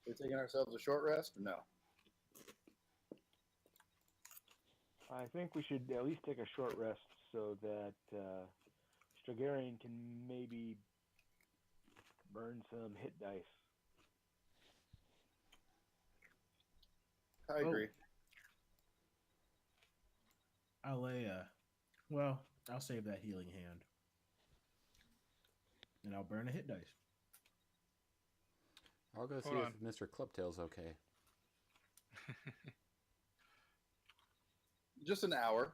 We're taking ourselves a short rest or no? I think we should at least take a short rest so that Strigarian can maybe burn some hit dice. I agree. I'll save that healing hand. And I'll burn a hit dice. I'll go see if Mr. Clubtail's okay. Just an hour.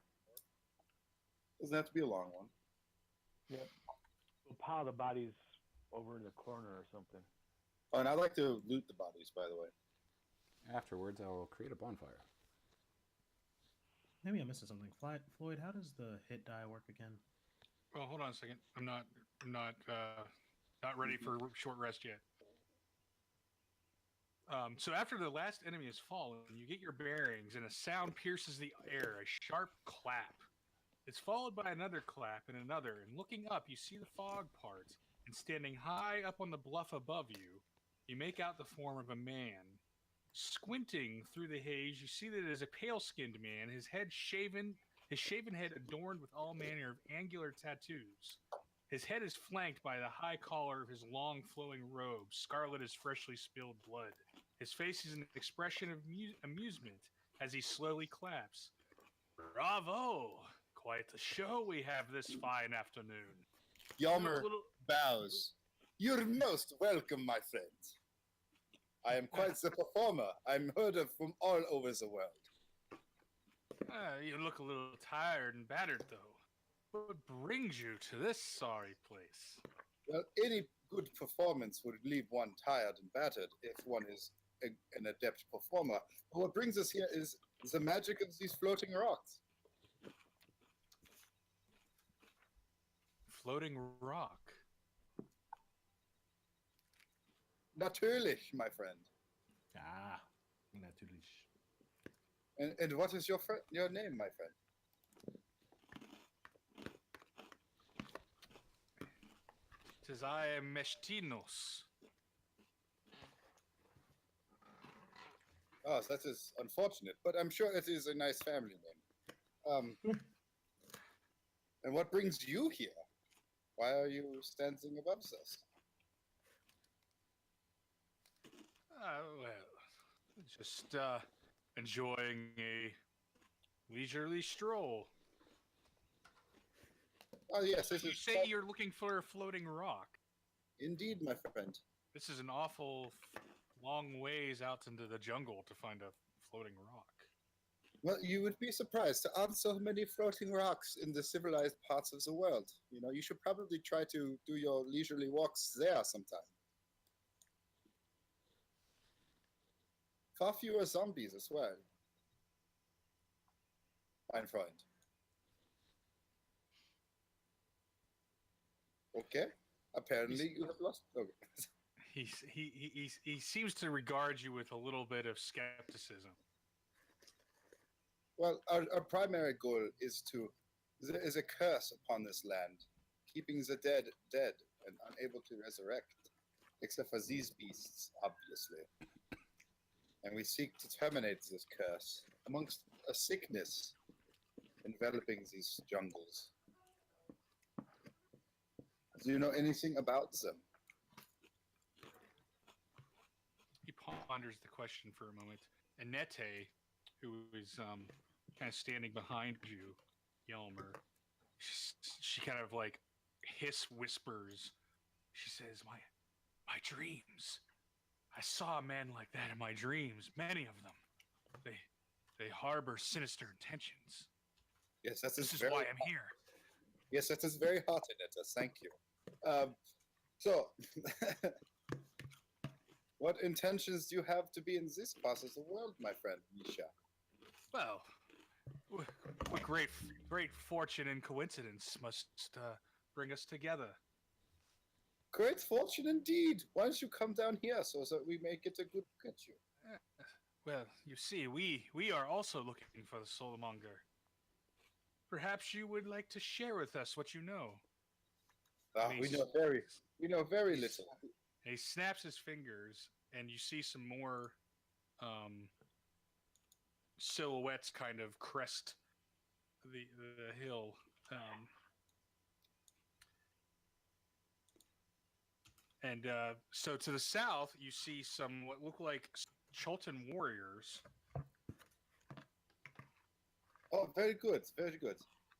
Doesn't have to be a long one. Yep. We'll pile the bodies over in the corner or something. Oh, and I'd like to loot the bodies, by the way. Afterwards, I will create a bonfire. Maybe I'm missing something. Floyd, how does the hit die work again? Well, hold on a second. I'm not ready for short rest yet. So after the last enemy has fallen, you get your bearings, and a sound pierces the air, a sharp clap. It's followed by another clap and another, and looking up, you see the fog part, and standing high up on the bluff above you, you make out the form of a man. Squinting through the haze, you see that it is a pale-skinned man, his shaven head adorned with all manner of angular tattoos. His head is flanked by the high collar of his long flowing robe, scarlet as freshly spilled blood. His face is an expression of amusement as he slowly claps. Bravo! Quite a show we have this fine afternoon. Yalmer bows. You're most welcome, my friend. I am quite the performer. I'm heard of from all over the world. You look a little tired and battered, though. What brings you to this sorry place? Well, any good performance would leave one tired and battered if one is an adept performer. But what brings us here is the magic of these floating rocks. Floating rock? Natürlich, my friend. Ah, natürlich. And what is your name, my friend? Tis I am Mestinos. Oh, that is unfortunate, but I'm sure it is a nice family name. And what brings you here? Why are you standing above us? Well, just enjoying a leisurely stroll. Oh, yes. You say you're looking for a floating rock. Indeed, my friend. This is an awful long ways out into the jungle to find a floating rock. Well, you would be surprised. There aren't so many floating rocks in the civilized parts of the world. You know, you should probably try to do your leisurely walks there sometime. Far fewer zombies as well. Mein Freund. Okay. Apparently you have lost. Okay. He seems to regard you with a little bit of skepticism. Well, our primary goal is there is a curse upon this land, keeping the dead and unable to resurrect, except for these beasts, obviously. And we seek to terminate this curse amongst a sickness enveloping these jungles. Do you know anything about them? He ponders the question for a moment. Annette, who is kind of standing behind you, Yelmer, she kind of like whispers. She says, my dreams. I saw a man like that in my dreams, many of them. They harbor sinister intentions. Yes, this is why I'm here. Yes, that is very hot, Annette. Thank you. So, what intentions do you have to be in this part of the world, my friend, Misha? Well, what great fortune and coincidence must bring us together. Great fortune indeed. Why don't you come down here so that we may get a good look at you? Well, you see, we are also looking for the soulmonger. Perhaps you would like to share with us what you know. We know very little. He snaps his fingers, and you see some more silhouettes kind of crest the hill. And so to the south, you see some what look like Chultan warriors. Oh, very good, very good.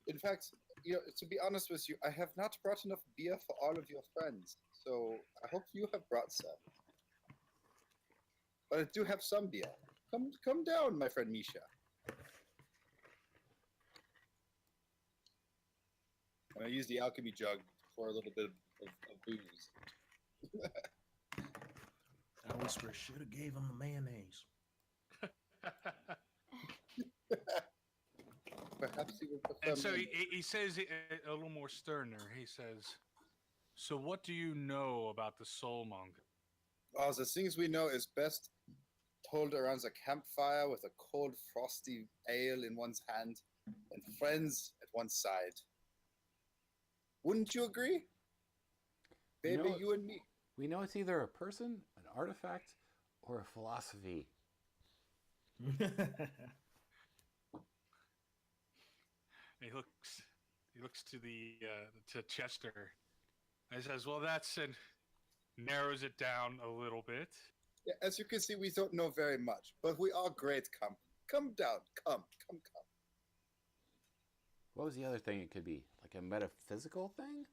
In fact, to be honest with you, I have not brought enough beer for all of your friends, so I hope you have brought some. But I do have some beer. Come down, my friend Misha. And I use the alchemy jug for a little bit of booze. I whisper, should have gave him the mayonnaise. Perhaps he would prefer. And so he says a little more sterner. He says, "So what do you know about the soulmonger?" Oh, the things we know is best told around the campfire with a cold, frosty ale in one's hand and friends at one's side. Wouldn't you agree? Baby, you and me. We know it's either a person, an artifact, or a philosophy. He looks to to Chester and says, "Well, narrows it down a little bit." Yeah, as you can see, we don't know very much, but we are great company. Come down, come. What was the other thing it could be? Like a metaphysical thing?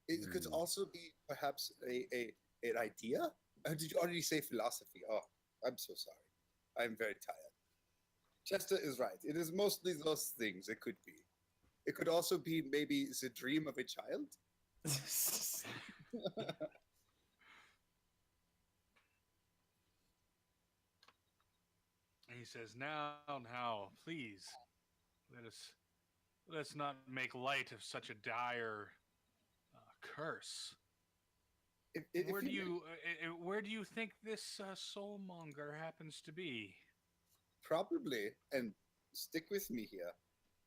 It could also be perhaps an idea. Did you already say philosophy? Oh, I'm so sorry. I'm very tired. Chester is right. It is mostly those things it could be. It could also be maybe the dream of a child. And he says, "Now, please, let's not make light of such a dire curse. Where do you think this soulmonger happens to be?" Probably, and stick with me here.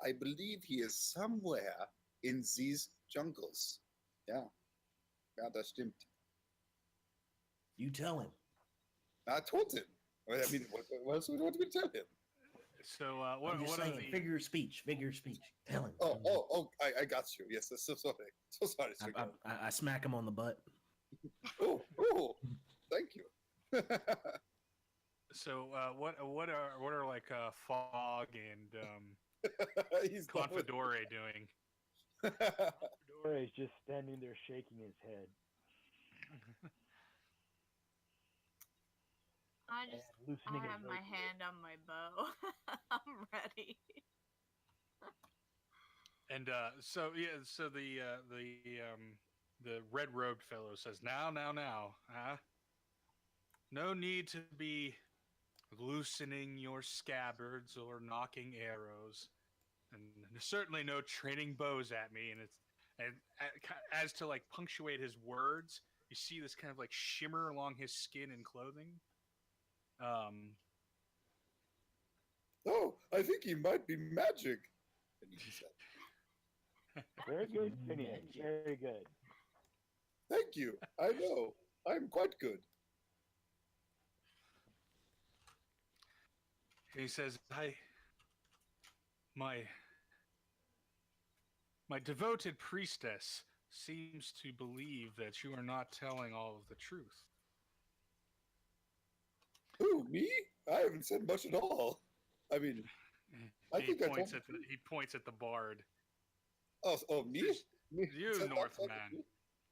I believe he is somewhere in these jungles. Yeah, das stimmt. You tell him. I told him. I mean, what else would you want me to tell him? So, I'm just saying, figure of speech. Tell him. I got you. Yes, so sorry. So sorry, sir. I smack him on the butt. Oh, thank you. So, what are like Fog and Confidore doing? Confidore is just standing there shaking his head. I have my hand on my bow. I'm ready. And so the red robed fellow says, "Now, huh? No need to be loosening your scabbards or knocking arrows, and certainly no training bows at me." And as to like punctuate his words, you see this kind of like shimmer along his skin and clothing. Oh, I think he might be magic. Very good, Phineas. Very good. Thank you. I know. I'm quite good. He says, my devoted priestess seems to believe that you are not telling all of the truth." Who, me? I haven't said much at all. I mean, he points at the bard. Oh, me? You, Northman.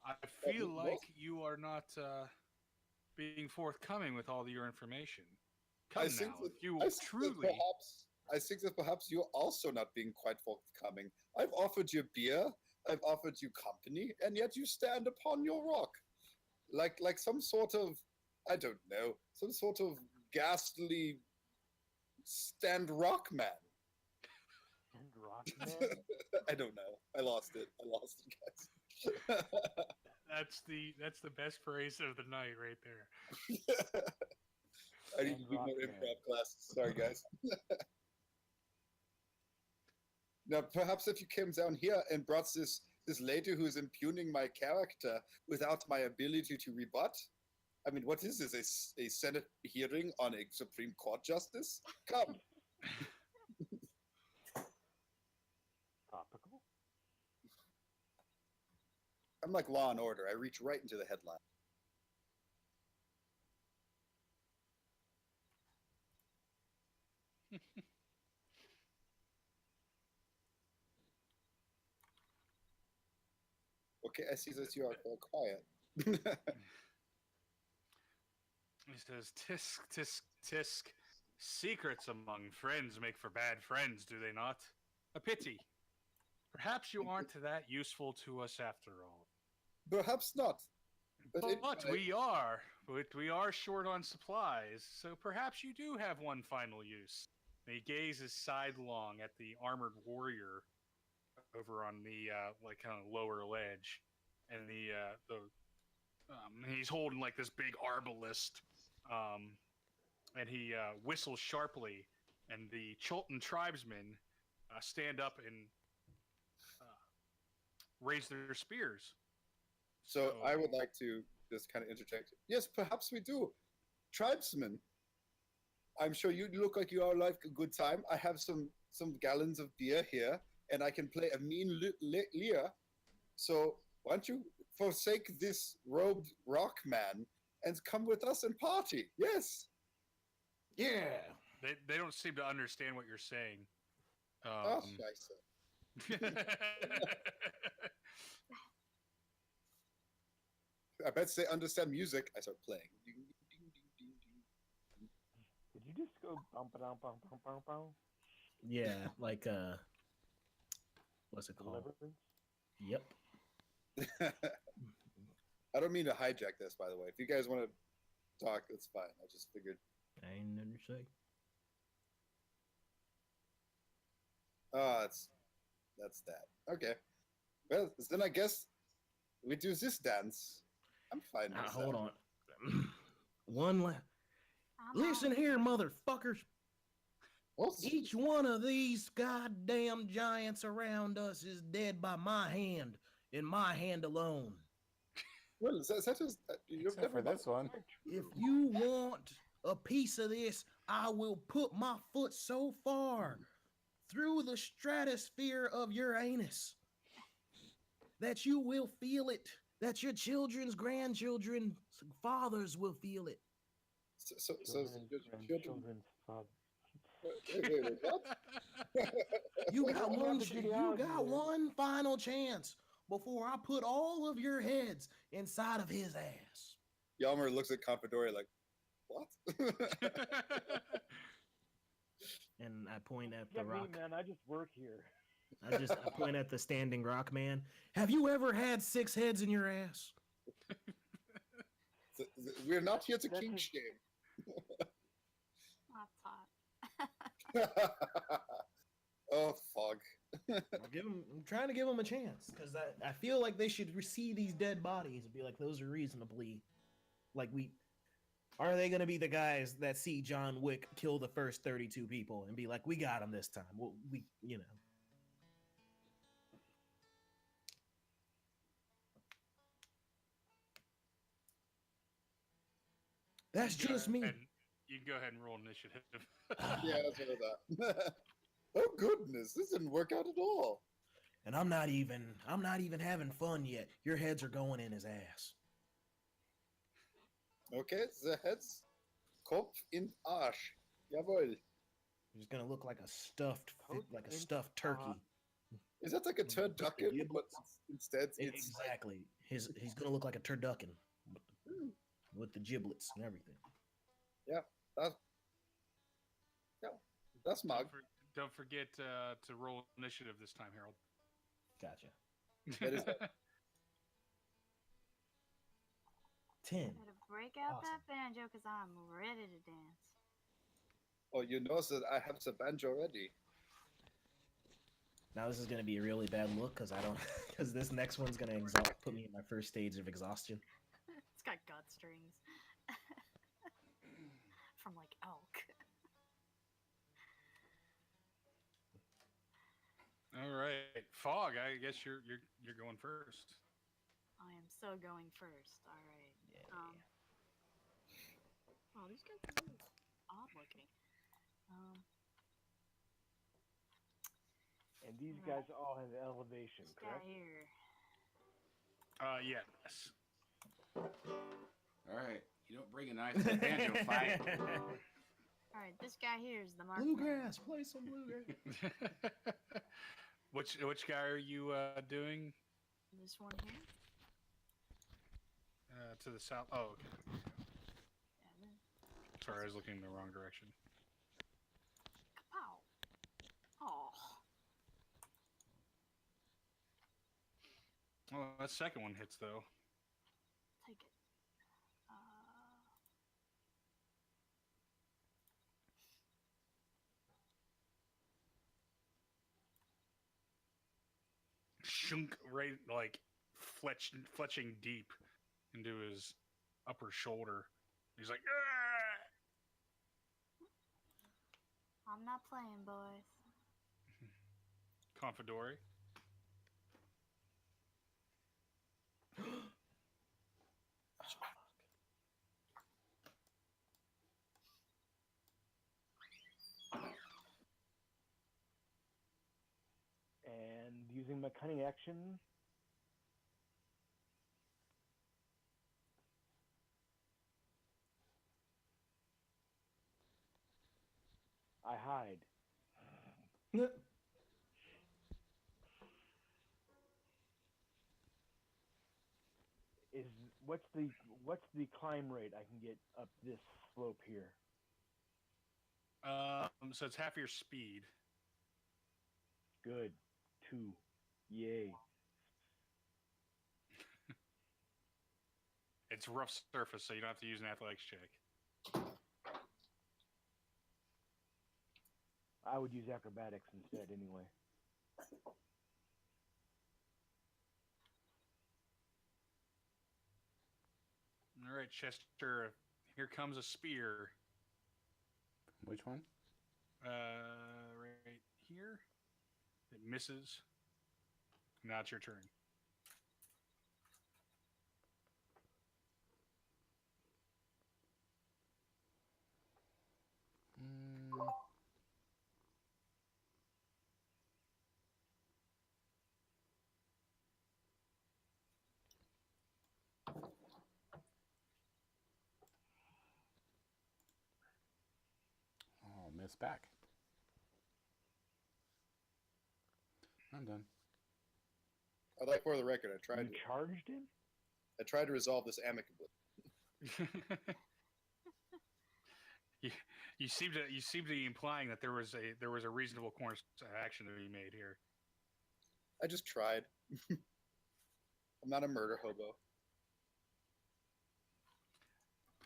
I feel like you are not being forthcoming with all your information. I think that perhaps you're also not being quite forthcoming. I've offered you beer, I've offered you company, and yet you stand upon your rock. Like some sort of, I don't know, some sort of ghastly stand rock man. Stand rock man? I don't know. I lost it, guys. That's the best phrase of the night right there. I need to do more improv classes. Sorry, guys. Now, perhaps if you came down here and brought this lady who is impugning my character without my ability to rebut, I mean, what is this? A Senate hearing on a Supreme Court justice? Come. Topical. I'm like Law and Order. I reach right into the headline. Okay, I see that you are quiet. He says, "Tisk, tisk, tisk. Secrets among friends make for bad friends, do they not? A pity. Perhaps you aren't that useful to us after all. Perhaps not. But we are short on supplies, so perhaps you do have one final use." And he gazes sidelong at the armored warrior over on the like kind of lower ledge, and he's holding like this big arbalist, and he whistles sharply, and the Chultan tribesmen stand up and raise their spears. So I would like to just kind of interject. Yes, perhaps we do. Tribesmen, I'm sure you look like you are like a good time. I have some gallons of beer here, and I can play a mean lyre. So why don't you forsake this robed rock man and come with us and party? Yes. Yeah. They don't seem to understand what you're saying. Oh, scheiße. I bet they understand music. I start playing. Did you just go bum ba dum bum bum bum bum? Yeah, like what's it called? Deliverance? Yep. I don't mean to hijack this, by the way. If you guys want to talk, that's fine. I just figured. I ain't nothing to say. Oh, that's that. Okay. Well, then I guess we do this dance. I'm fine with that. Hold on. One last. Listen here, motherfuckers. Each one of these goddamn giants around us is dead by my hand, and my hand alone. Well, is that just, Except for this one. If you want a piece of this, I will put my foot so far through the stratosphere of your anus that you will feel it, that your children's grandchildren's fathers will feel it. So Children's father. wait, what? You got one final chance before I put all of your heads inside of his ass. Yalmer looks at Confidore like, what? And I point at the rock. Me, man, I just work here. I point at the standing rock man. Have you ever had 6 heads in your ass? We're not here to king shame. That's hot. Oh, fuck. I'm trying to give them a chance because I feel like they should see these dead bodies and be like, those are reasonably, like are they going to be the guys that see John Wick kill the first 32 people and be like, we got him this time? Well, That's just me. And you can go ahead and roll initiative. Yeah, that's what I thought. Oh goodness, this didn't work out at all. And I'm not even having fun yet. Your heads are going in his ass. Okay, the heads, Kopf in Arsch. Jawohl. He's gonna look like a stuffed turkey. Is that like a turducken? But instead, it's exactly. He's gonna look like a turducken with the giblets and everything. Yeah, that's Mog. Don't forget to roll initiative this time, Harold. Gotcha. That is 10. Gotta break out Awesome. that banjo because I'm ready to dance. Oh, you know that I have the banjo ready. Now this is gonna be a really bad look because this next one's gonna put me in my first stage of exhaustion. It's got gut strings. From like elk. All right, Fog. I guess you're going first. I am so going first. All right. Yeah. these guys are really odd looking. And these guys all have elevation, This guy correct? here. Yes. All right, you don't bring a knife to a banjo fight. All right, this guy here is the mark. Bluegrass. Play some bluegrass. Which guy are you doing? This one here. To the south. Oh, okay. Yeah, Sorry, I was looking in the wrong direction. Ow. Oh. Well, that second one hits though. Take it. Shunk right like fletching deep into his upper shoulder. He's like, "Ah!" I'm not playing, boys. Confidore. And using my cunning action, I hide. What's the climb rate I can get up this slope here? So it's half your speed. Good. 2. Yay. It's rough surface, so you don't have to use an athletics check. I would use acrobatics instead anyway. All right, Chester. Here comes a spear. Which one? Right here. It misses. Now it's your turn. Oh, miss back. I'm done. I'd like for the record, You charged him? I tried to resolve this amicably. you seem to be implying that there was a reasonable course of action to be made here. I just tried. I'm not a murder hobo.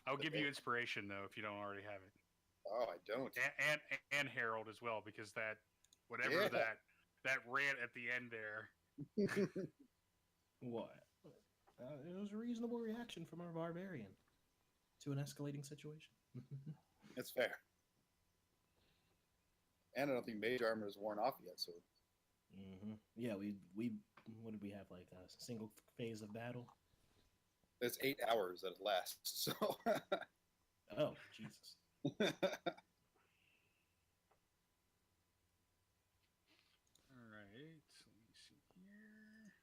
I'll give you inspiration though if you don't already have it, Oh, I don't. and Harold as well, because that Yeah. that rant at the end there. What? It was a reasonable reaction from our barbarian to an escalating situation. That's fair. And I don't think mage armor is worn off yet, so Yeah, we what did we have, like a single phase of battle? it's 8 hours that it lasts. So Oh, Jesus. All right, let me see here.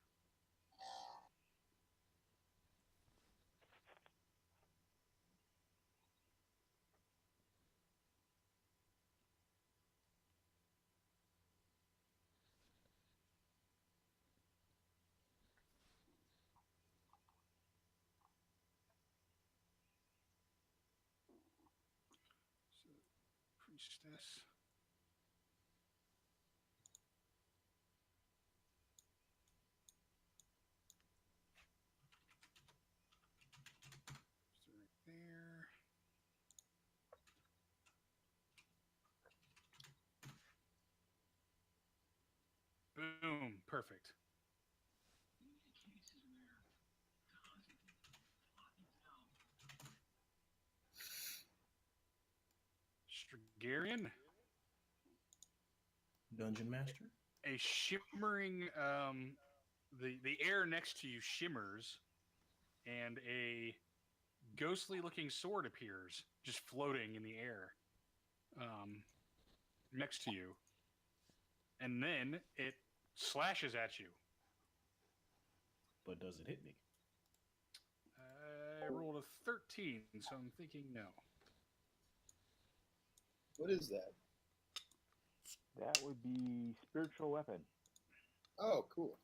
So, priestess. So right there. Boom, perfect. Strigarian, Dungeon Master? a shimmering the air next to you shimmers, and a ghostly-looking sword appears, just floating in the air, next to you, and then it slashes at you. But does it hit me? I rolled a 13, so I'm thinking no. What is that? That would be spiritual weapon. Oh, cool.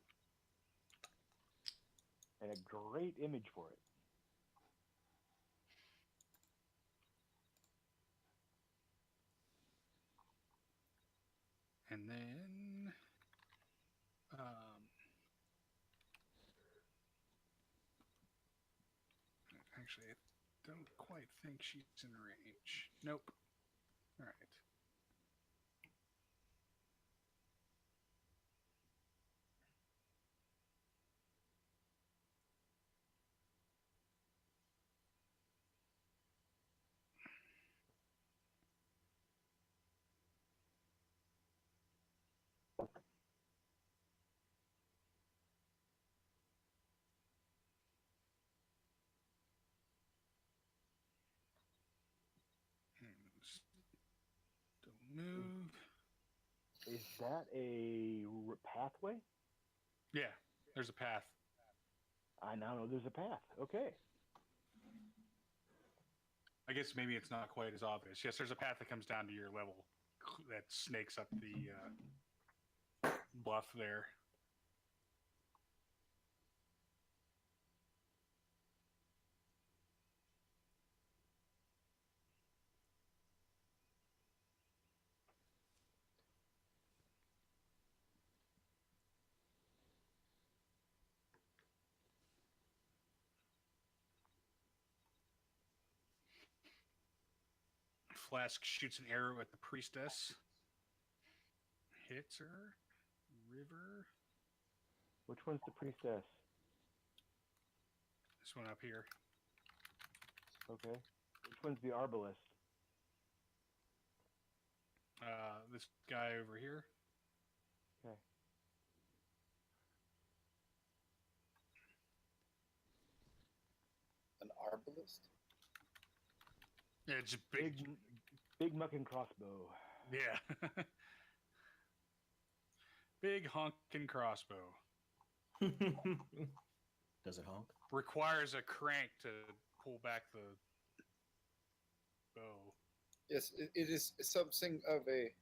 And a great image for it. And then, actually, I don't quite think she's in range. Nope. All right. Don't move. Is that a pathway? Yeah, there's a path. I now know there's a path. Okay. I guess maybe it's not quite as obvious. Yes, there's a path that comes down to your level that snakes up the bluff there. Flask shoots an arrow at the priestess. Hits her. River. Which one's the priestess? This one up here. Okay. Which one's the arbalist? This guy over here. Okay. An arbalist? Yeah, it's big. Big mucking crossbow. Yeah. Big honking crossbow. Does it honk? Requires a crank to pull back the bow. Yes, it is something of a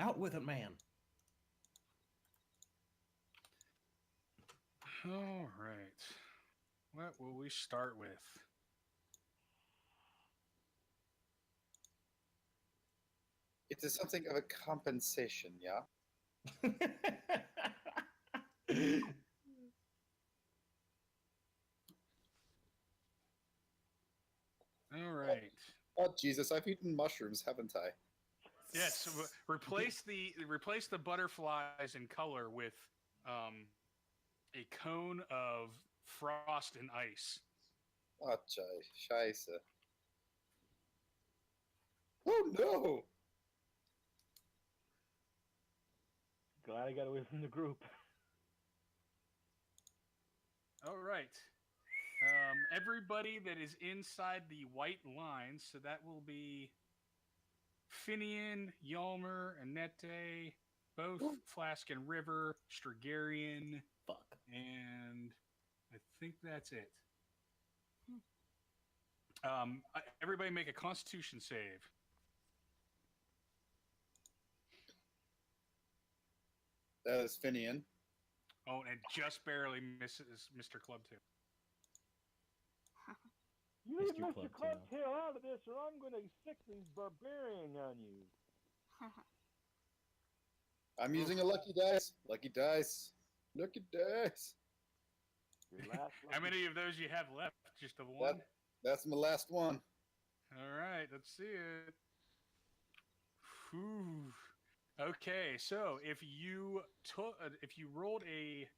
Out with it, man. All right. What will we start with? it is something of a compensation, yeah? All right. Oh Jesus, I've eaten mushrooms, haven't I? Yes. Replace the butterflies in color with a cone of frost and ice. Oh, scheiße. Oh no! Glad I got away from the group. All right. Everybody that is inside the white lines, so that will be Finian, Yalmer, Annette, both Flask and River, Strigarian. Fuck. And I think that's it. Everybody make a Constitution save. That is Finian. Oh, and just barely misses Mr. Clubtail. You need Mr. Mr. Clubtail. Clubtail out of this, or I'm going to sick these barbarian on you. I'm using a lucky dice. Lucky dice. Lucky dice. Your last How many of those you have left? Just the one? That's my last one. All right, let's see it. Whew. Okay, so if you rolled a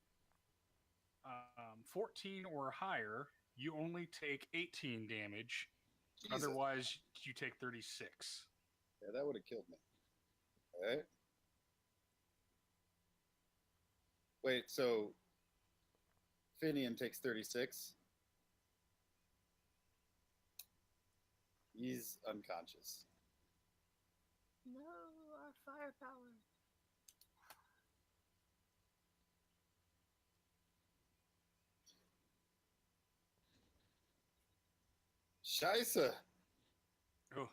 14 or higher, you only take 18 damage. Jesus. Otherwise, you take 36. Yeah, that would have killed me. All right. Wait, so Finian takes 36. He's unconscious. No, our firepower. Scheiße. Oh,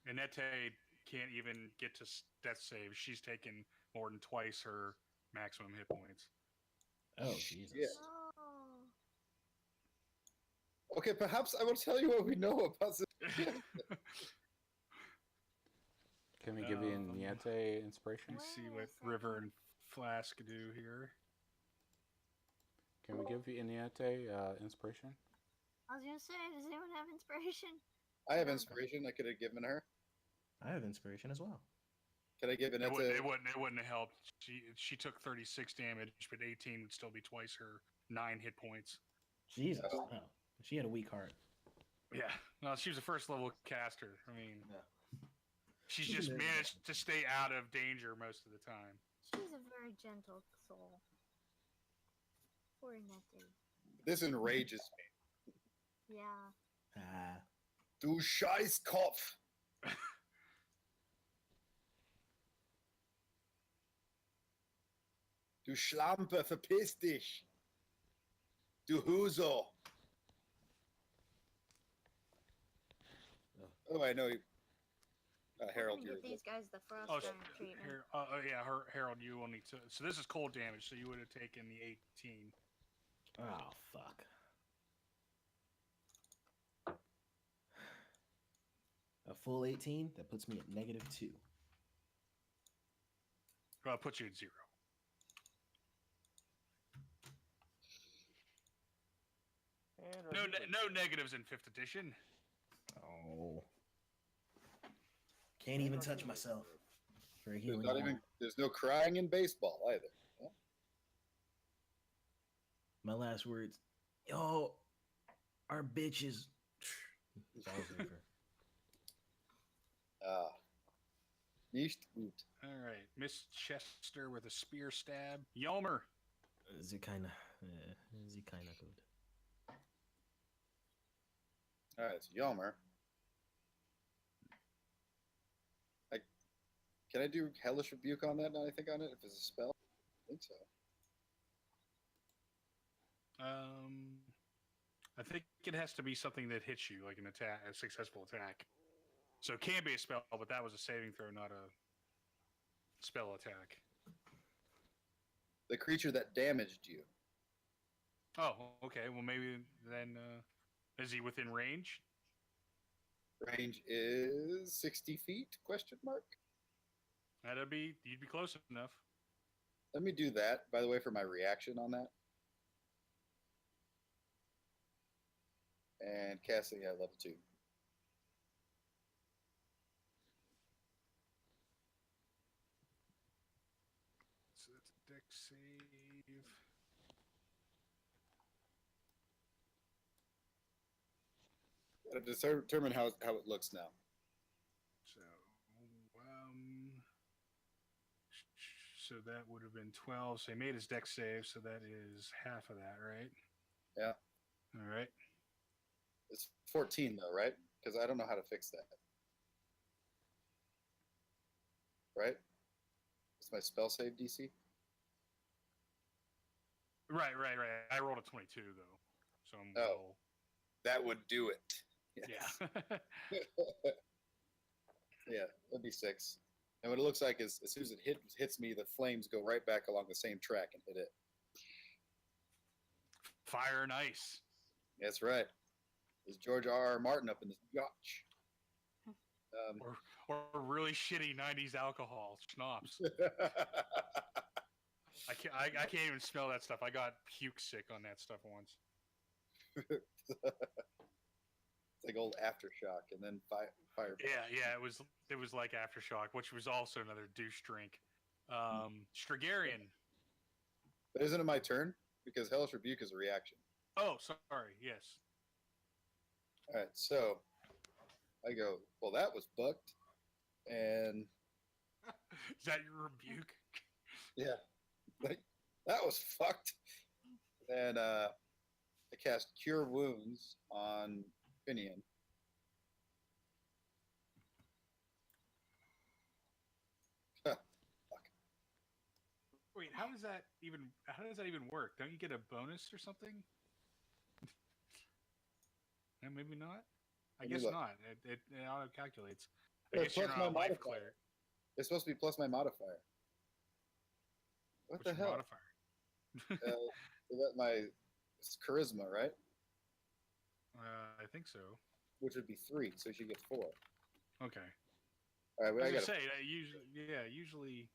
Inete can't even get to death save. She's taken more than twice her maximum hit points. Oh, Jesus. Yeah. No. Okay, perhaps I will tell you what we know about this. Can we give you Niete inspiration? Let's see what River and Flask do here. Can we give you Niete inspiration? I was gonna say, does anyone have inspiration? I have inspiration. I could have given her. I have inspiration as well. Could I give It Annette? wouldn't have helped. She took 36 damage, but 18 would still be twice her 9 hit points. Jesus. Oh. She had a weak heart. Yeah, no, she was a first level caster. I mean, Yeah. she's She's just amazing. managed to stay out of danger most of the time. She's a very gentle soul. Poor Nettie. This enrages me. Yeah. Ah. Du Scheißkopf. Du Schlampe, verpiss dich. Du Huso. Oh, I know you. Harold, I'm you're gonna get these guys the frost Oh, giant treatment. yeah, Harold, you will need to. So this is cold damage, so you would have taken the 18. Oh, fuck. A full 18, that puts me at -2. Well, I'll put you at 0. And No negatives in 5th edition. Oh. Can't even touch myself for a there's healing. not even. There's no crying in baseball either. Yeah? My last words. Yo, our bitches. Falls over. Nicht gut. All right, Miss Chester with a spear stab. Yelmer. Is it kind of good? All right, so Yelmer. Can I do Hellish Rebuke on that now I think on it? If it's a spell? I think so. I think it has to be something that hits you, like an attack, a successful attack. So it can be a spell, but that was a saving throw, not a spell attack. The creature that damaged you. Oh, okay. Well, maybe then is he within range? Range is 60 feet? Question mark. You'd be close enough. Let me do that, by the way, for my reaction on that. And casting at level 2. So that's a dex save. Gotta determine how it looks now. So that would have been 12. So he made his dex save, so that is half of that, right? Yeah. All right. It's 14 though, right? Because I don't know how to fix that. Right? It's my spell save DC. Right. I rolled a 22 though, so I'm well. That would do it. Yeah. Yeah, that'd be 6. And what it looks like is, as soon as it hits me, the flames go right back along the same track and hit it. Fire and ice. That's right. There's George R.R. Martin up in this yacht. Or really shitty 90s alcohol, schnapps. I can't even smell that stuff. I got puke sick on that stuff once. It's like old Aftershock and then fire. Yeah, it was like Aftershock, which was also another douche drink. Strigarian. But isn't it my turn? Because Hellish Rebuke is a reaction. Oh, sorry. Yes. All right, so I go, well, that was bucked. And Is that your rebuke? yeah, like, that was fucked. And cast Cure Wounds on Finian. Wait, how does that even work? Don't you get a bonus or something? Maybe not. I guess not. It auto calculates. I guess you're plus not a my life modifier. cleric. It's supposed to be plus my modifier. What What's the your hell? modifier? My it's charisma, right? I think so. Which would be 3, so she gets 4. Okay. All right, I I was got gonna say usually.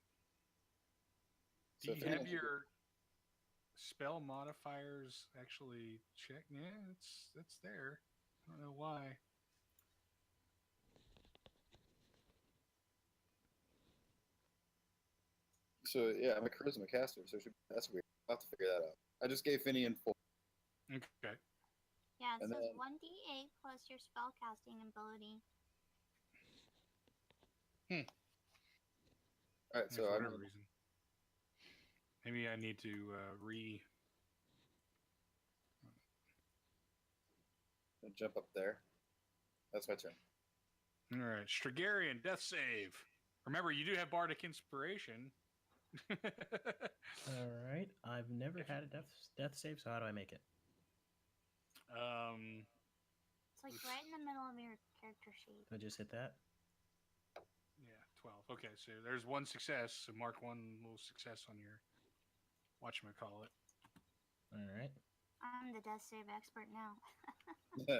So Do you have your spell modifiers actually checked? Yeah, it's there. I don't know why. So yeah, I'm a charisma caster, so that's weird. I'll have to figure that out. I just gave Finian 4. Okay. Yeah, it And says then- 1d8 plus your spellcasting ability. All right, Yeah, so for I'm whatever reason. Maybe I need to gonna jump up there. That's my turn. All right, Strigarian death save. Remember, you do have bardic inspiration. All right. I've never had a death save, so how do I make it? It's like right in the middle of your character sheet. I just hit that. Yeah, 12. Okay, so there's one success. So mark one little success on your whatchamacallit. All right. I'm the death save expert now. Do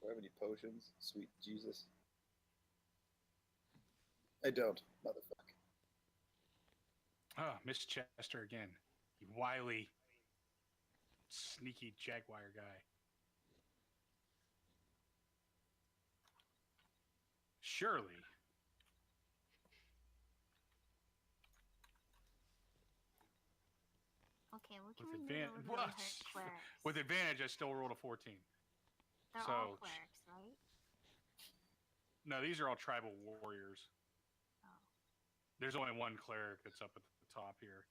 I have any potions? Sweet Jesus. I don't, motherfucker. Ah, Miss Chester again. You wily, sneaky jaguar guy. Surely. Okay, what can With we do that would really hurt clerics? With advantage, I still rolled a 14. They're all clerics, right? No, these are all tribal warriors. Oh. There's only one cleric that's up at the top here.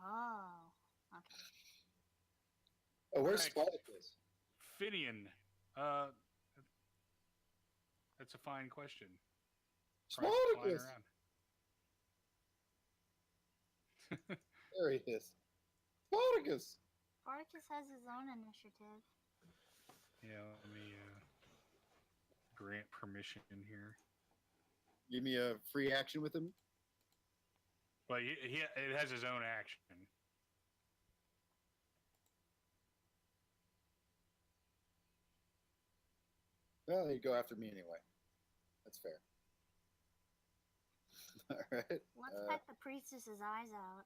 Oh. Okay. Oh, where's Right. Spartacus? Finian. That's a fine question. Probably flying Spartacus! around. There he is. Spartacus! Spartacus has his own initiative. Yeah, let me grant permission in here. Give me a free action with him. But it has his own action. Well, he'd go after me anyway. That's fair. All right. Let's peck the priestess's eyes out.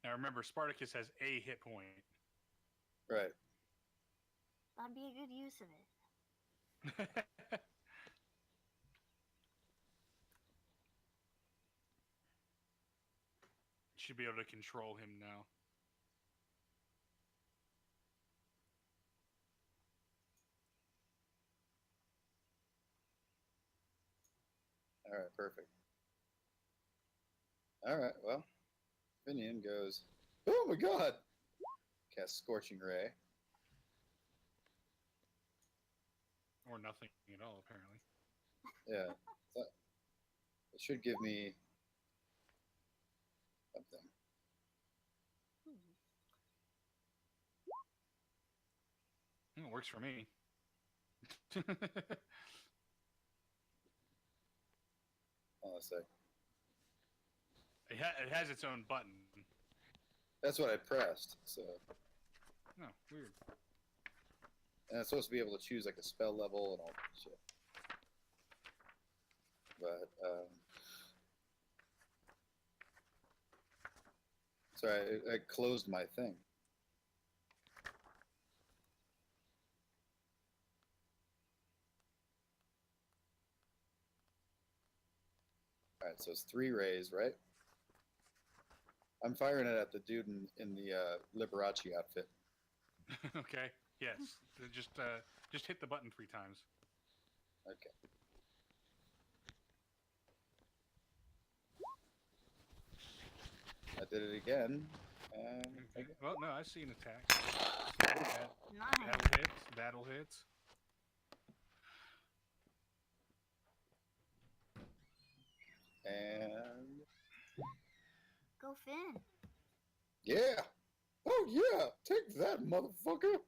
Now remember, Spartacus has a hit point. Right. That'd be a good use of it. Should be able to control him now. All right, perfect. All right, well, Finian goes, oh my god! Cast Scorching Ray. Or nothing at all, apparently. Yeah. It should give me something. It works for me. I'll say. It has its own button. That's what I pressed, so. No, weird. And it's supposed to be able to choose like a spell level and all that shit. But, sorry, I closed my thing. Alright, so it's 3 rays, right? I'm firing it at the dude in the Liberace outfit. Okay. Yes. Just hit the button 3 times. Okay. did it again. Okay. Well, no, I see an attack. Nice. That'll hit. That'll hit. And Go Finn. yeah. Oh yeah. Take that, motherfucker.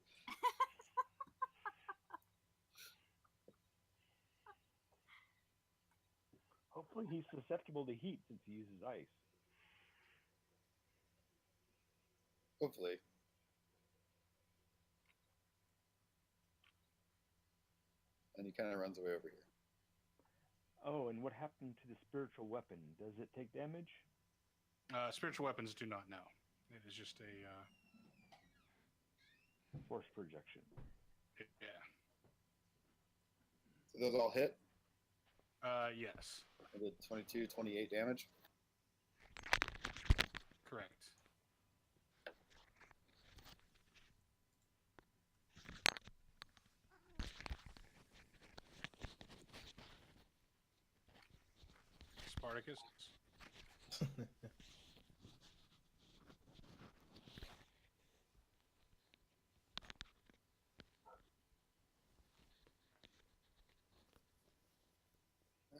Hopefully he's susceptible to heat since he uses ice. Hopefully. And he kind of runs away over here. Oh, and what happened to the spiritual weapon? Does it take damage? Spiritual weapons do not know. It is just a Force projection. yeah. So those all hit. Yes, I did 22, 28 damage. correct. Spartacus.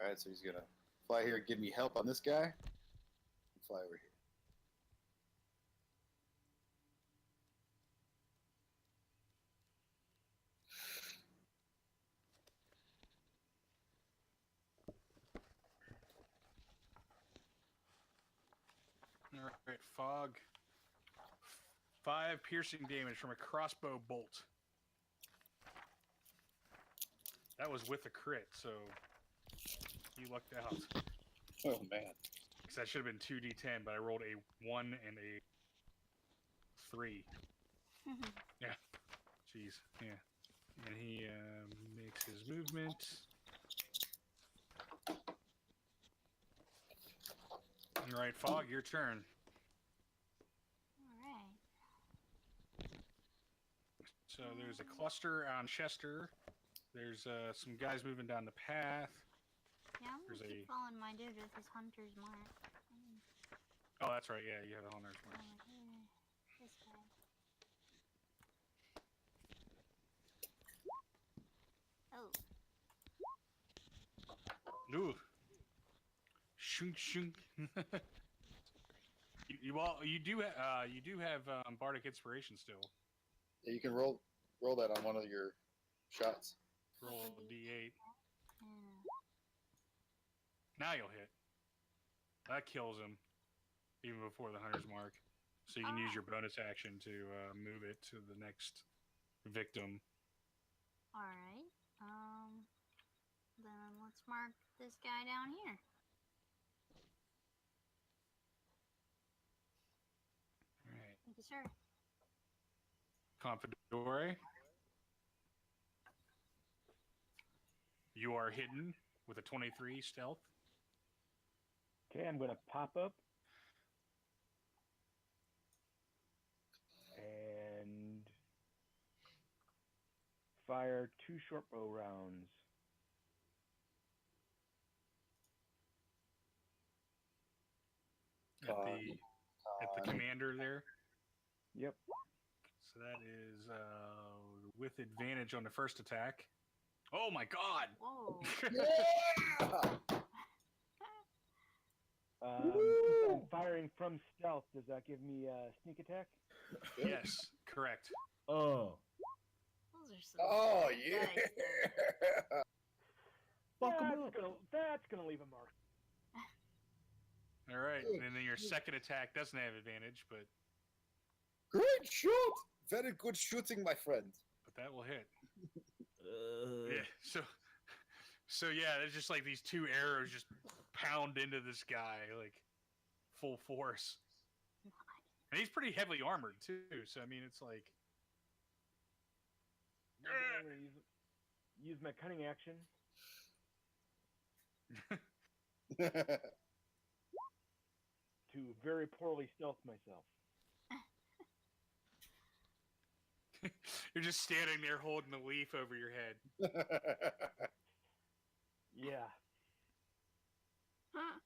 All right, so he's gonna fly here and give me help on this guy. And fly over here. All right, fog. 5 piercing damage from a crossbow bolt. That was with a crit, so you lucked out. Oh man. Because that should have been 2d10, but I rolled a 1 and a 3. Yeah. Jeez. Yeah. And he makes his movement. All right, Fog, your turn. Alright. So there's a cluster on Chester. There's some guys moving down the path. Yeah, I'm There's gonna keep following my dude with his hunter's mark. Oh, that's right. Yeah, you have a hunter's mark. Over here. This guy. Oh. Ooh. Shunk shunk. you do have bardic inspiration still. Yeah, you can roll that on one of your shots. Roll a d8. Yeah. Now you'll hit. That kills him, even before the hunter's mark. So you can use your bonus action to move it to the next victim. Alright. Then let's mark this guy down here. All right. Thank you, sir. Confidore. You are hidden with a 23 stealth. Okay, I'm going to pop up. And fire 2 short bow rounds. At the commander there. Yep. So that is with advantage on the first attack. Oh my god! Whoa. Yeah! Since I'm firing from stealth, does that give me a sneak attack? Yes, correct. Oh. Those are some Oh bad yeah! dice. Fuck 'em up. That's gonna leave a mark. All right, and then your second attack doesn't have advantage, but Great shoot! Very good shooting, my friend. that will hit. Yeah. So yeah, there's just like these 2 arrows just pound into this guy like full force, and he's pretty heavily armored too. So I mean, it's like. I'm gonna use my cunning action to very poorly stealth myself. You're just standing there holding the leaf over your head. Yeah. Huh.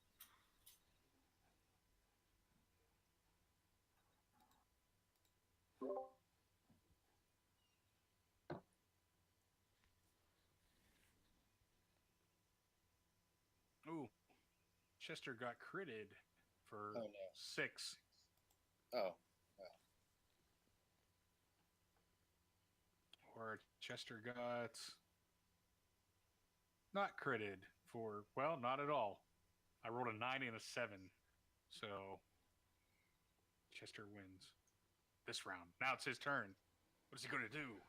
Chester got critted for Oh no. 6. Oh. Or Chester got not critted for, well, not at all. I rolled a 9 and a 7. So Chester wins this round. Now it's his turn. What is he going to do?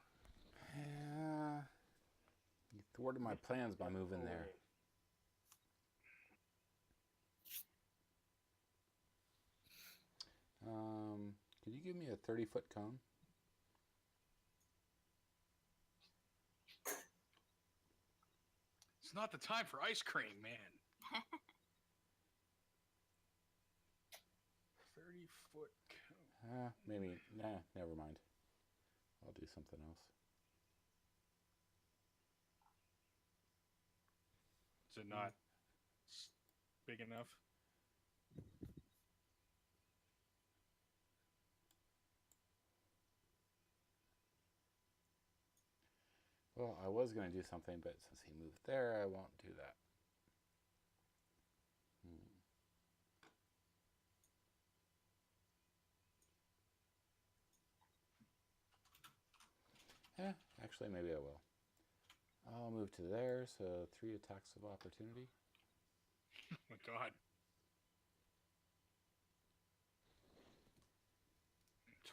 You thwarted my plans by moving there. Could you give me a 30-foot cone? It's not the time for ice cream, man. 30-foot cone. Maybe. Nah, never mind. I'll do something else. Is it not big enough? Well, I was going to do something, but since he moved there, I won't do that. Actually, maybe I will. I'll move to there, so 3 attacks of opportunity. Oh my god.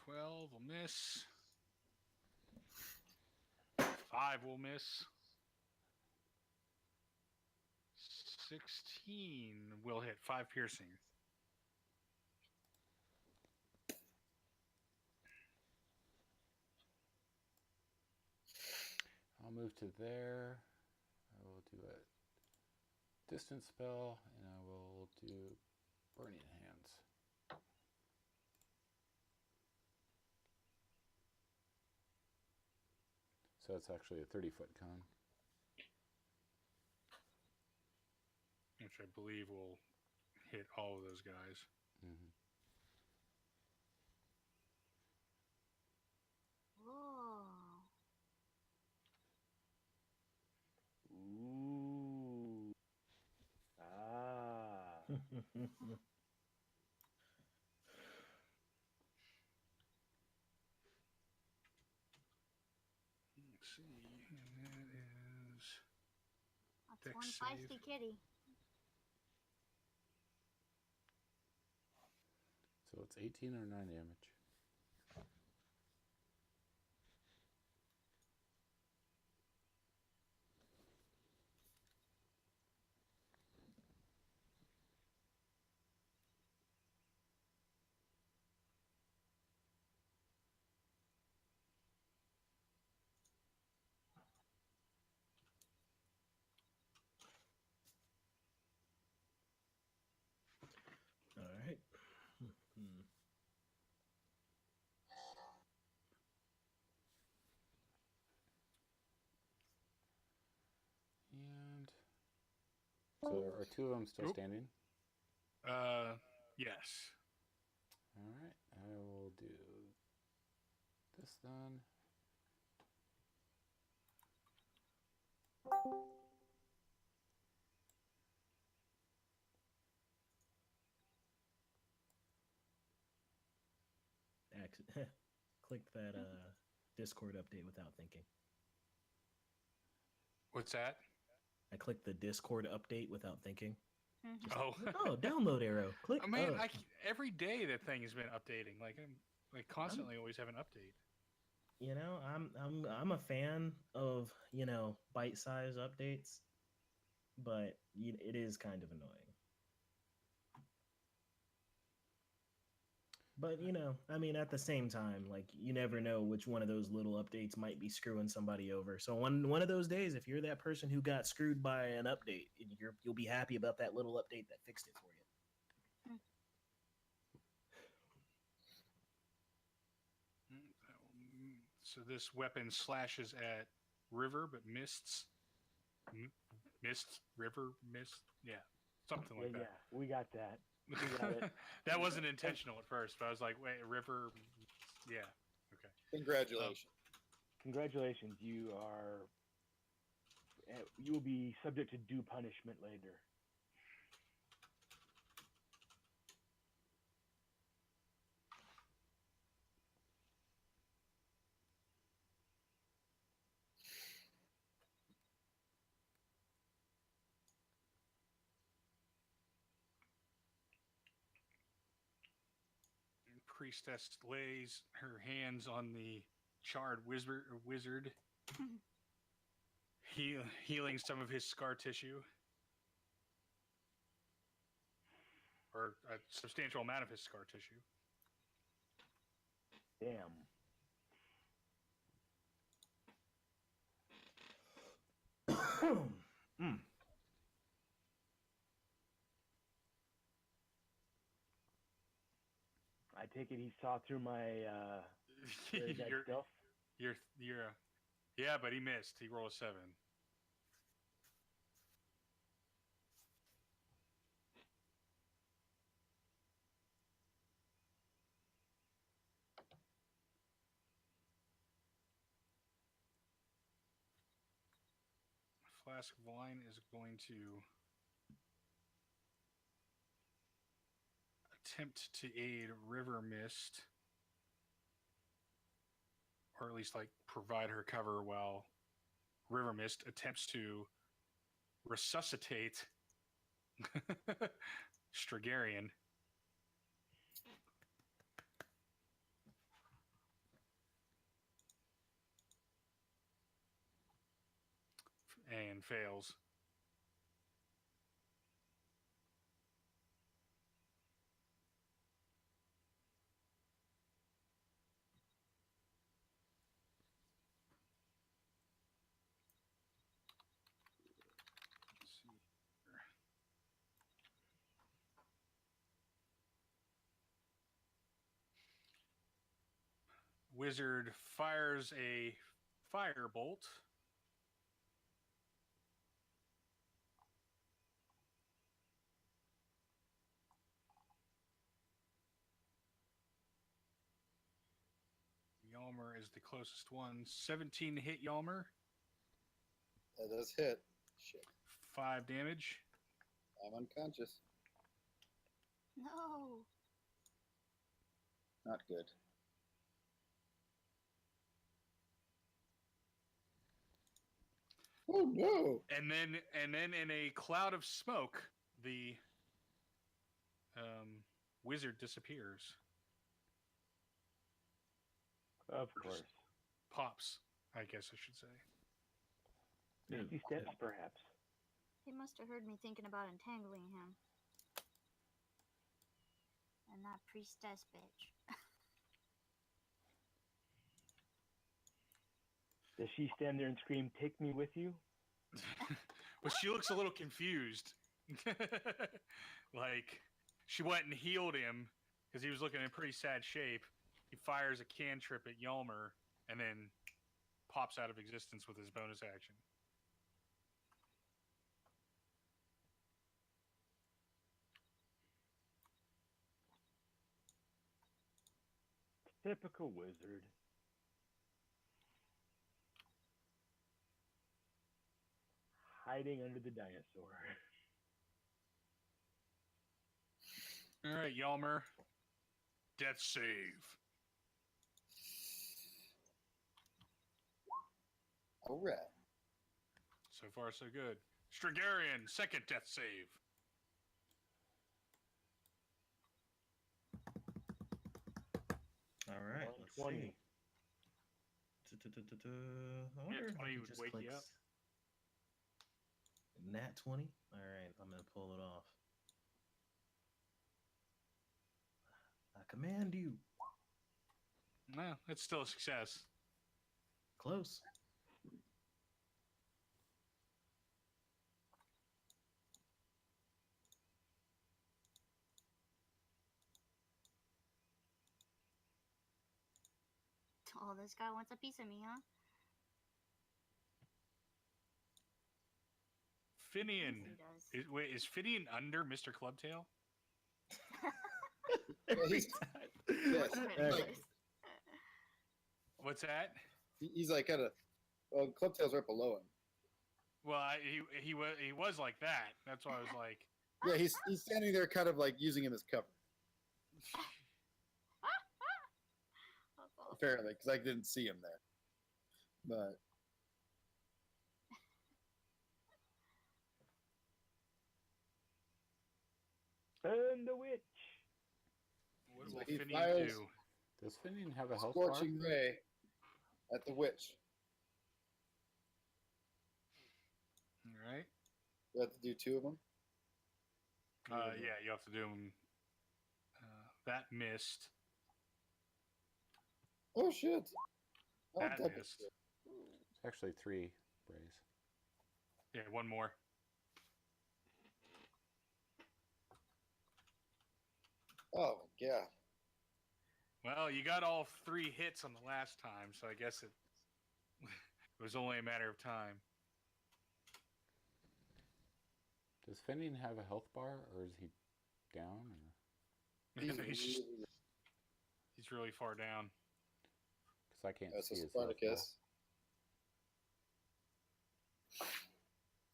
12 will miss. 5 will miss. 16 will hit. 5 piercing. I'll move to there. I will do a distance spell, and I will do Burning Hands. So it's actually a 30-foot cone. Which I believe will hit all of those guys. Mm-hmm. Oh. Ooh. Ah. Let's see. And that is... That's Dex one save. feisty kitty. So it's 18 or 9 damage. All right. And so are 2 of them still Oop. standing? Yes. All right. I will do this then. Click that Discord update without thinking. What's that? I clicked the Discord update without thinking. Mhm. Oh. Oh, download arrow. Click. Oh, man, every day that thing has been updating. Like I'm constantly always have an update. You know, I'm a fan of, you know, bite-sized updates, but it is kind of annoying. But, you know, I mean, at the same time, like, you never know which one of those little updates might be screwing somebody over. So one of those days, if you're that person who got screwed by an update, you'll be happy about that little update that fixed it for you. So this weapon slashes at River, but mists. Mist, River, mist. Yeah, something like that. Yeah, we got that. We got it. That wasn't intentional at first, but I was like, wait, River. Yeah. Okay. Congratulations. Congratulations, you will be subject to due punishment later. priestess lays her hands on the charred wizard, healing some of his scar tissue, or a substantial amount of his scar tissue. Damn. Mm. I take it he saw through my You're- stuff. Yeah, but he missed. He rolled a 7. Flask of wine is going to attempt to aid River Mist, or at least like provide her cover while River Mist attempts to resuscitate Strigarian. And fails. Let's see here. Wizard fires a firebolt. Yalmer is the closest one. 17 hit Yalmer. That does hit. Shit. 5 damage. I'm unconscious. No. Not good. Oh no! And then in a cloud of smoke, the wizard disappears. Of course. Pops, I guess I should say. 50 steps, perhaps. He must have heard me thinking about entangling him. And that priestess bitch. Does she stand there and scream, "Take me with you"? But she looks a little confused. Like, she went and healed him because he was looking in pretty sad shape. He fires a cantrip at Yalmer and then pops out of existence with his bonus action. Typical wizard. Hiding under the dinosaur. All right, Yalmer. Death save. All right. So far, so good. Strigarian, second death save. All right, let's 120. see. I wonder if 20 I would just wake click you up. Nat 20? All right, I'm going to pull it off. I command you. Well, it's still a success. Close. Oh, this guy wants a piece of me, huh? Finian. Yes, he does. Is Finian under Mr. Clubtail? Yeah, he's, yes, Ridiculous. like, What's that? he's like kind of. Well, Clubtail's right below him. Well, he was like that. That's why I was like, Yeah, he's standing there, kind of like using him as cover. That's awesome. Apparently, because I didn't see him there. But Burn the witch. What So will he Finian fires do? Does Finian have a health bar? Scorching ray at the witch. All right. You have to do 2 of them. Yeah, you have to do them. That missed. Oh shit! Oh, That that missed. It's actually 3 brays. Yeah, one more. Oh my god! Well, you got all 3 hits on the last time, so I guess it it was only a matter of time. Does Finian have a health bar, or is he down? Or? He's really far down. Because I can't That's see a his health bar. Spartacus.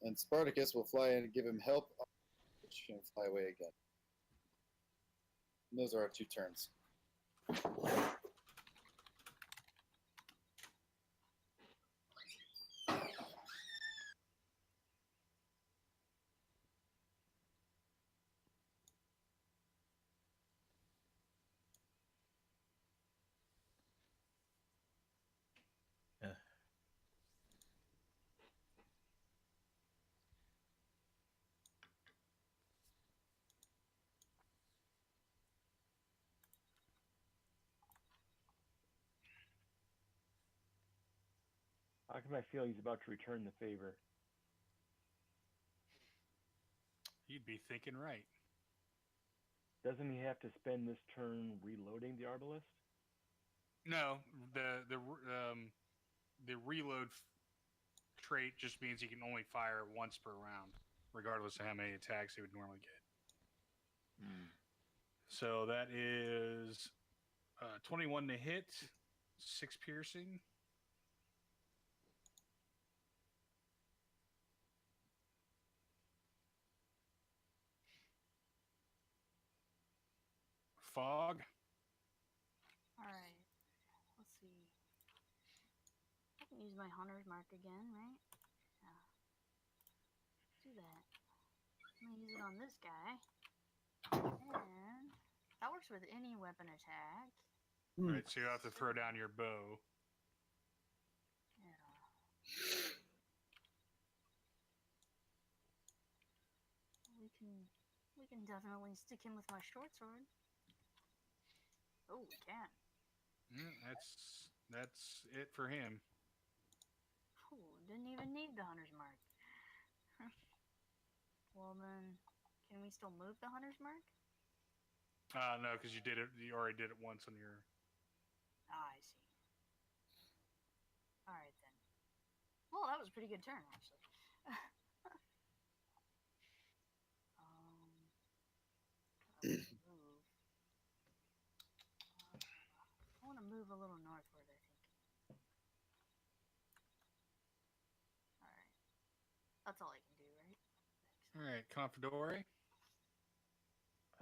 And Spartacus will fly in and give him help, which can fly away again. And those are our 2 turns. How come I feel he's about to return the favor? You'd be thinking right. Doesn't he have to spend this turn reloading the arbalist? No, the reload trait just means he can only fire once per round, regardless of how many attacks he would normally get. So that is 21 to hit, 6 piercing. Fog. All right. Let's see. I can use my hunter's mark again, right? Yeah. Do that. I'm gonna use it on this guy. And that works with any weapon attack. Right, so you have to throw down your bow. Yeah. We can definitely stick him with my short sword. Oh, we can. That's it for him. Oh, didn't even need the hunter's mark. Well then, can we still move the hunter's mark? No, because you did it. You already did it once on your. Ah, I see. All right then. Well, that was a pretty good turn actually. Move. I want to move a little northward, I think. All right. That's all I can do, right? Thanks. All right, Confidore.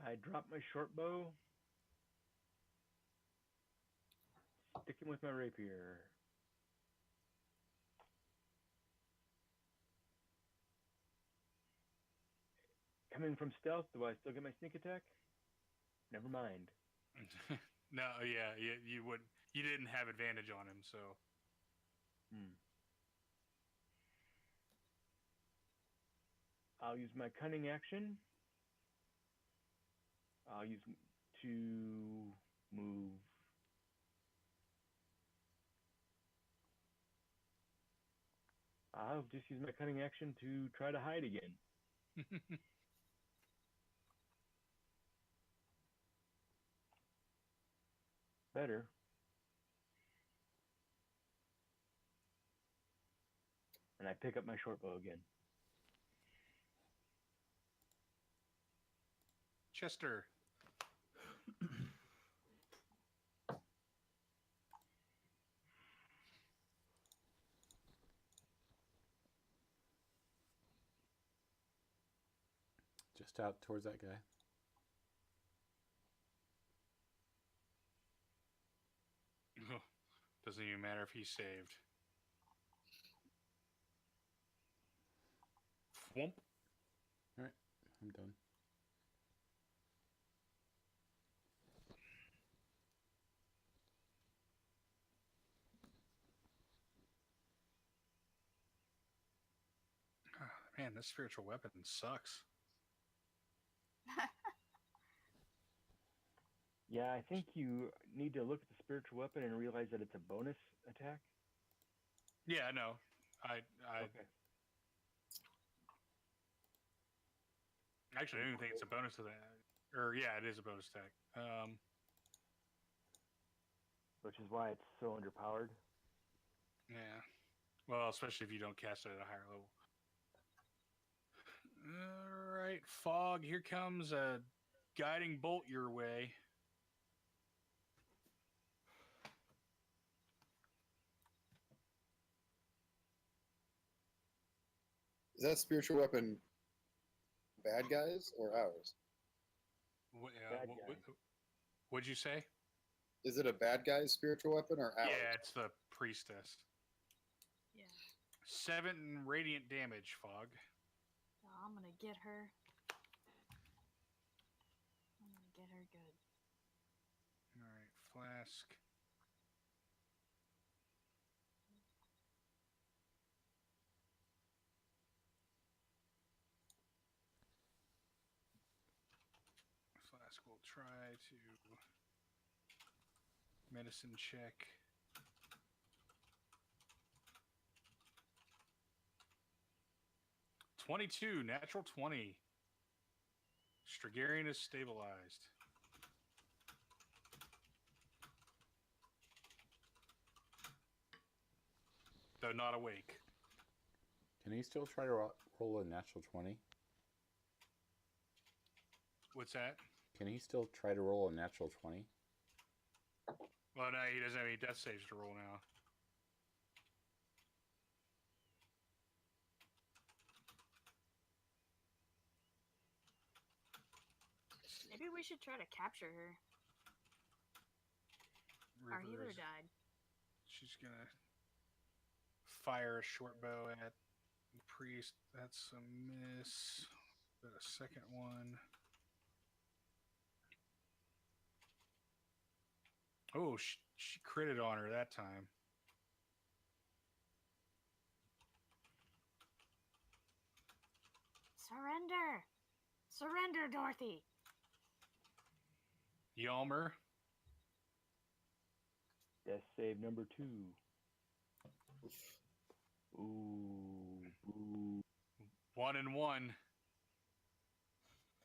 I drop my short bow. Sticking with my rapier. Coming from stealth, do I still get my sneak attack? Never mind. No, yeah, you would. You didn't have advantage on him, so. I'll use my cunning action. I'll use to move. I'll just use my cunning action to try to hide again. Better. And I pick up my short bow again. Chester. Just out towards that guy. Doesn't even matter if he's saved. Thwomp. Alright, I'm done. Man, this spiritual weapon sucks. Yeah, I think you need to look at the spiritual weapon and realize that it's a bonus attack. Yeah, no. I Okay. actually I don't even think it's a bonus to that. Or yeah, it is a bonus attack. Which is why it's so underpowered. Yeah. Well, especially if you don't cast it at a higher level. All right, Fog. Here comes a guiding bolt your way. Is that spiritual weapon bad guys or ours? Bad guy. What'd you say? Is it a bad guy's spiritual weapon or ours? Yeah, it's the priestess. Yeah. 7 radiant damage, Fog. Oh, I'm gonna get her. I'm gonna get her good. All right, Flask. Flask will try to medicine check. '22, natural 20. Strigarian is stabilized. Though not awake. Can he still try to roll a natural 20? What's that? Can he still try to roll a natural 20? Well, no, he doesn't have any death saves to roll now. Maybe we should try to capture her. Our River healer is- died. She's gonna fire a short bow at the priest. That's a miss. But a second one. Oh, she critted on her that time. Surrender! Surrender, Dorothy! Yalmer. Death save number 2. Ooh. Boo. 1-1.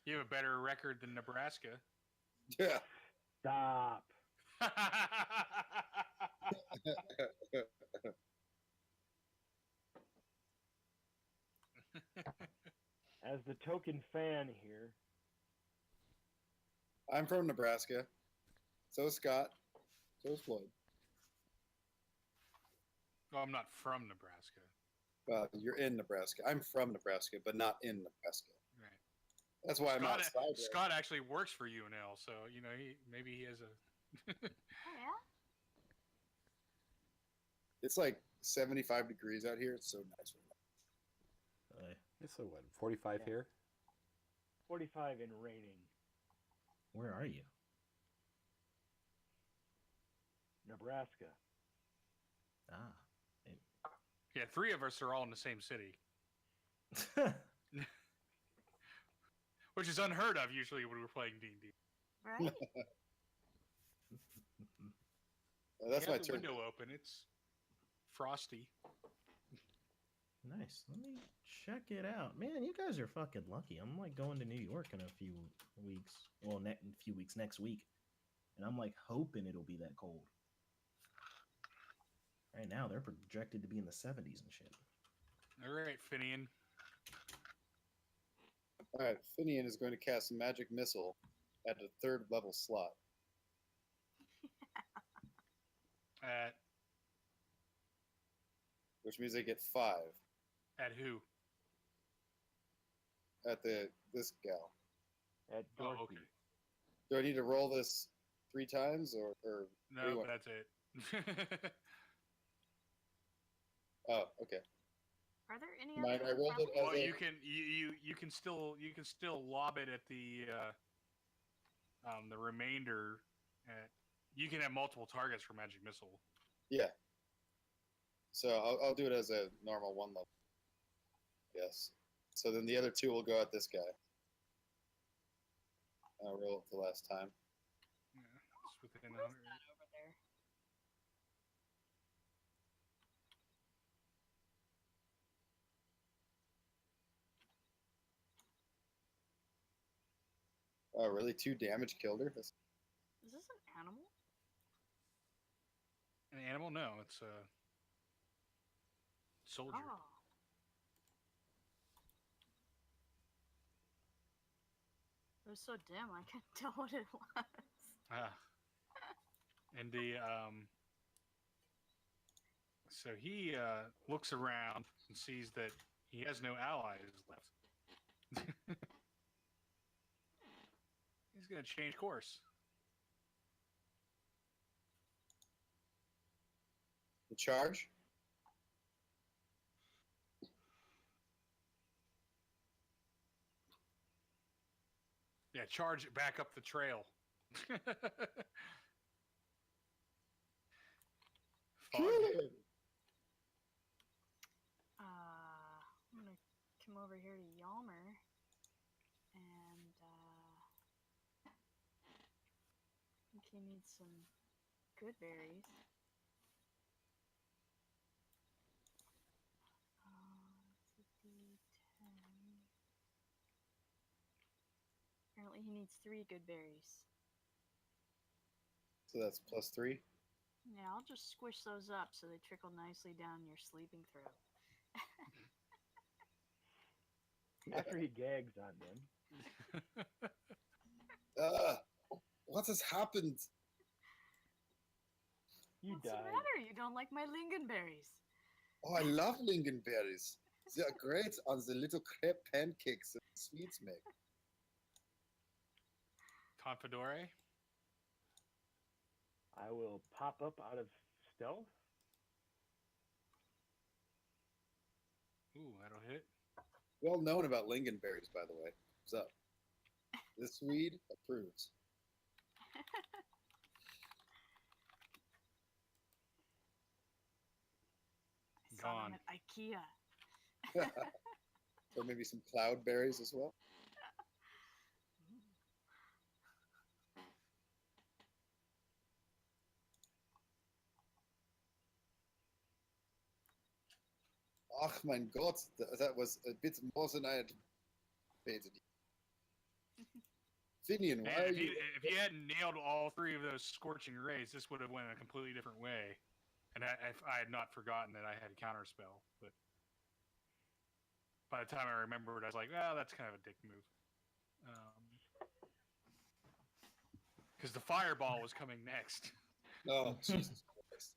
You have a better record than Nebraska. Yeah. Stop. As the token fan here. I'm from Nebraska. So is Scott. So is Floyd. Well, I'm not from Nebraska. You're in Nebraska. I'm from Nebraska, but not in Nebraska. Right. That's why I'm Scott, outside. Right? Scott actually works for UNL, so you know maybe he has a. Oh, yeah? It's like 75 degrees out here. It's so nice right now. It's a what, 45 Yeah. here? 45 and raining. Where are you? Nebraska. Ah. Yeah, 3 of us are all in the same city, which is unheard of usually when we're playing D&D. Right? That's You my have the turn. window open. It's frosty. Nice. Let me check it out. Man, you guys are fucking lucky. I'm like going to New York in a few weeks. Well, a few weeks next week. And I'm like hoping it'll be that cold. Right now, they're projected to be in the 70s and shit. All right, Finian. All right, Finian is going to cast a magic missile at a 3rd level slot. Which means they get 5 At who? at this gal. At Oh, Dorothy. okay. Do I need to roll this 3 times or No, Anyone. that's it. oh, okay. Are there any Mine, other I rolled it as Well, a, you can still lob it at the remainder. You can have multiple targets for magic missile. yeah. So I'll do it as a normal 1 level. Yes. So then the other 2 will go at this guy. I'll roll it the last time. Yeah, it's within What's 100. that over there? Oh, really? 2 damage killed her? Is this an animal? An animal? No, it's a soldier. Oh. It was so dim, I couldn't tell what it was. Ah. And the so he looks around and sees that he has no allies left. He's gonna change course. The charge? Yeah, charge it back up the trail. Kill Fog. him! I'm gonna come over here to Yalmer and I think he needs some good berries. It's a D10. Apparently he needs 3 good berries. So that's +3. Yeah, I'll just squish those up so they trickle nicely down your sleeping throat. After he gags on them. What has happened? You What's the died. matter? You don't like my lingonberries? Oh, I love lingonberries. They are great on the little crepe pancakes that Swedes make. Confidore. I will pop up out of stealth. Ooh, that'll hit. Well known about lingonberries, by the way. What's up? The Swede approves. I saw Gone. them at IKEA. Or maybe some cloudberries as well. Ach, mein Gott, that was a bit more than I had anticipated. Finian, why Man, are if you? if you hadn't nailed all 3 of those scorching rays, this would have went a completely different way. And if I had not forgotten that I had a counterspell, but by the time I remembered, I was like, "Well, that's kind of a dick move." Because the fireball was coming next. Oh, Jesus Christ.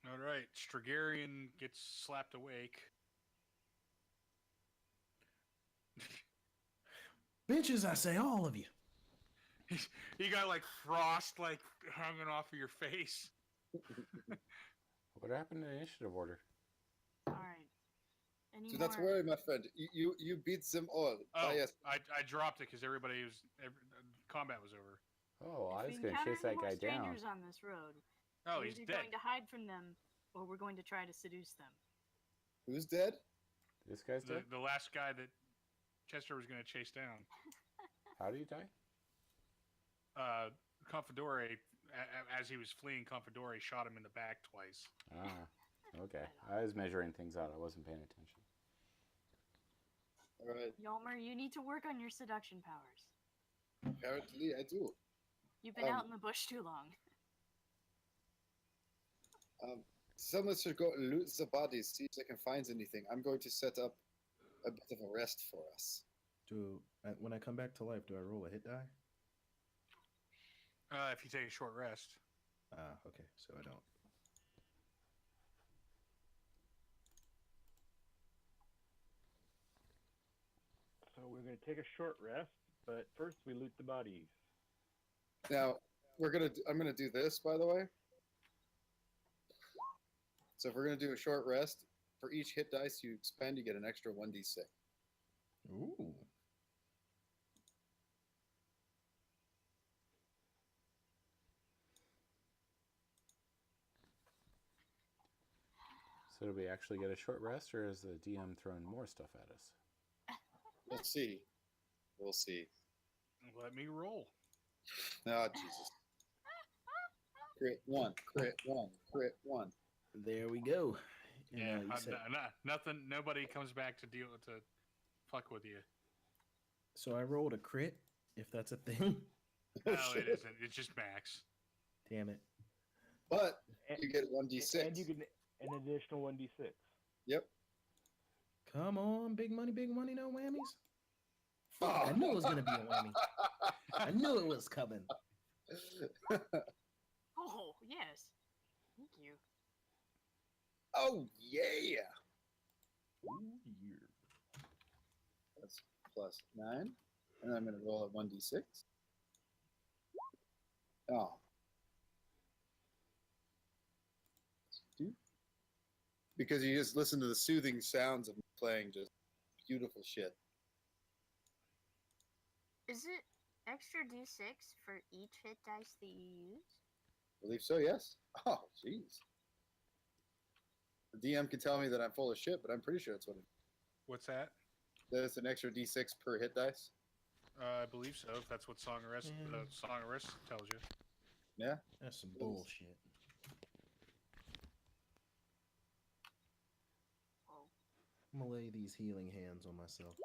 All right, Strigarian gets slapped awake. Bitches, I say, all of you. You got like frost like hanging off of your face. What happened to the initiative order? All right. Any Do more? not worry, my friend. You beat them all. Oh, By us. I dropped it because combat was over. Oh, I If was we going to encounter chase any that more guy down. strangers on this road, Oh, we're he's either dead. going to hide from them, or we're going to try to seduce them. Who's dead? This guy's dead? The last guy that Chester was going to chase down. How did he die? Confidore, as he was fleeing, Confidore shot him in the back twice. Ah, okay. I was measuring things out. I wasn't paying attention. All right. Yalmer, you need to work on your seduction powers. Apparently, I do. You've been out in the bush too long. Someone should go loot the bodies, see if they can find anything. I'm going to set up a bit of a rest for us. When I come back to life, do I roll a hit die? If you take a short rest. Okay, so I don't. So we're going to take a short rest, but first we loot the bodies. Now, I'm gonna do this, by the way. So if we're gonna do a short rest, for each hit dice you spend, you get an extra 1d6. So do we actually get a short rest, or is the DM throwing more stuff at us? Let's see. We'll see. Let me roll. Oh, Jesus. Crit 1, crit 1, crit 1. There we go. And, Yeah, you said, nothing. Nobody comes back to deal to fuck with you. so I rolled a crit, if that's a thing. Oh, No, shit. it isn't. It's just max. Damn it. But And, you get 1d6. and you get an additional 1d6. Yep. Come on, big money, no whammies. Oh. Fuck, I knew it was going to be a whammy. I knew it was coming. Oh, yes. Thank you. Oh, yeah. Ooh, yeah. That's plus 9. And I'm going to roll a 1d6. Oh. 2. Because you just listen to the soothing sounds of me playing just beautiful shit. Is it extra d6 for each hit dice that you use? I believe so, yes. Oh, jeez. The DM can tell me that I'm full of shit, but I'm pretty sure that's what it is. What's that? That it's an extra d6 per hit dice. I believe so. If that's what Song of Rest tells you. Yeah. That's some bullshit. Oh. I'm going to lay these healing hands on myself.